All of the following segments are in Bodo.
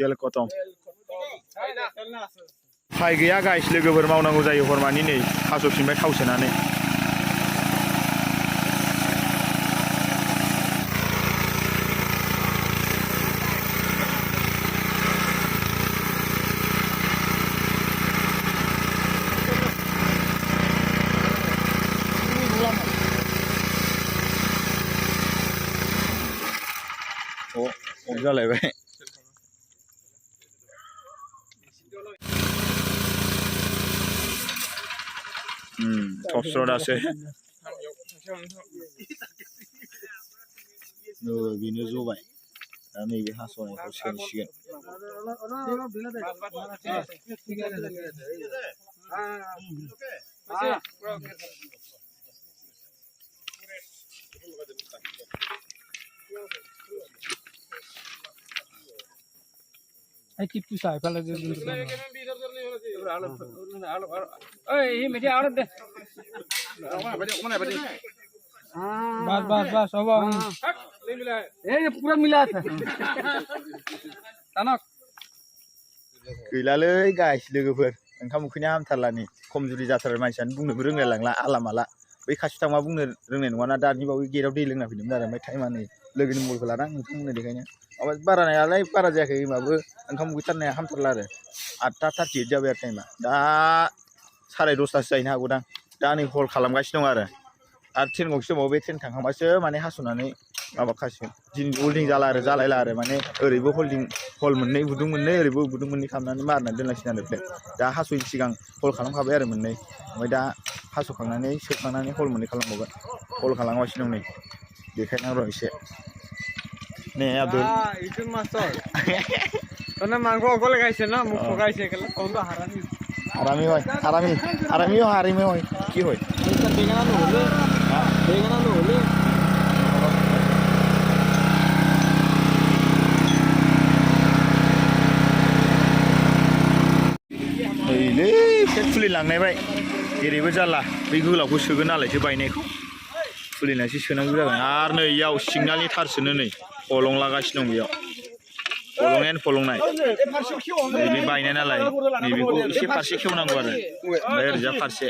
खेल खतम फाय गैया गाइस लोगोफोर मावनांगौ जायो हरमानि नै हास'फिनबाय थाव सोनानै जालायबाय टप स्र' दासो बेनो जबाय दा नैबे हास'नायखौ सोनसिगोन I keep to side. Hey, he made out of the bas. Hey, pura milat. Tanak. गैलालै गाइस लोगोफोर ओंखाम उखैनाया हामथारलानि खमजुरि जाथारबाय मानसियानो बुंनोबो रोंलायलांला आलामाला बै खाथि थांबा बुंनो रोंनाय नङाना दानि बावै गेटआव दै लोंना फैदोंमोन आरो ओमफ्राय टाइमा नै लोगोनि मबाइलखौ लादां नोंथांमोननो देखायनो माबा बारा नायालाय बारा जायाखै होमबाबो ओंखाम उखैथारनाया हामथारला आरो 8:38 जाबाय आरो टाइमा दा 10:30 जाहैनो हागौदां दा नै हल खालामगासिनो दं आरो ट्रेन गंसे दंबावो बे ट्रेन थांखांबासो माने हास'नानै माबाखासिगोन दिन हल्डिं जालायला आरो माने ओरैबो हल मोननै गुदुं मोननै ओरैबो गुदुं मोननै खालामनानै मारनानै दोनलांसिगोन आरो दा हास'यैनि सिगां हल खालामखाबाय आरो मोननै ओमफ्राय दा हास'खांनानै सोखांनानै हल मोननै खालामबावगोन हल खालामगासिनो दं नै देखायनां र' एसे নে আব্দুল ইটুন মাস্টার তোনা মাংস অকলে খাইছে না মুখ খাইছে কেলে কোনটো হারামি হয় কি হয় বেগানা নহলে ओइलै पेट खुलिलांनायबाय एरैबो जाला बै गोलावखौ सोगोन नालायसो बायनायखौ खुलिनायसो सोनांगौ जागोन आरो नै इयाव सिगनालनि थारसोनो नै फलं लागासिनो दं बेयाव फलंनायानो फलंनाय नैबे बायनाय नालाय नैबेखौ एसे फारसे खेवनांगौ आरो ओमफ्राय ओरैजा फारसे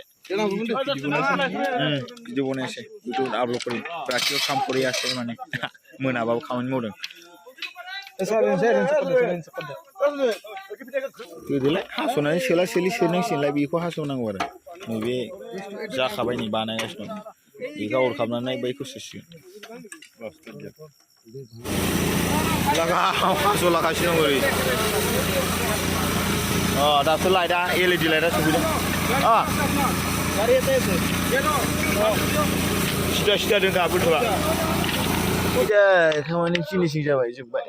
भिडिअ बनायसै भिडिअ आपल'ड करि बाखियाव काम करि আছে माने मोनाबाबो खामानि मावदों गोदोलाय हास'नानै सोनांसिगोनलाय बेखौ हास'नांगौ आरो नैबे जाखाबाय नै बानायगासिनो दं बेखौ अर खालामनानै बैखौ सोसिगोन हास'लागासिनो दं ओरै दाथ' लाइटआ LED लाइटआ सफैदों सिदा दोन दा बुथुआ खामानि फिनिसिं जाबाय जोब्बाय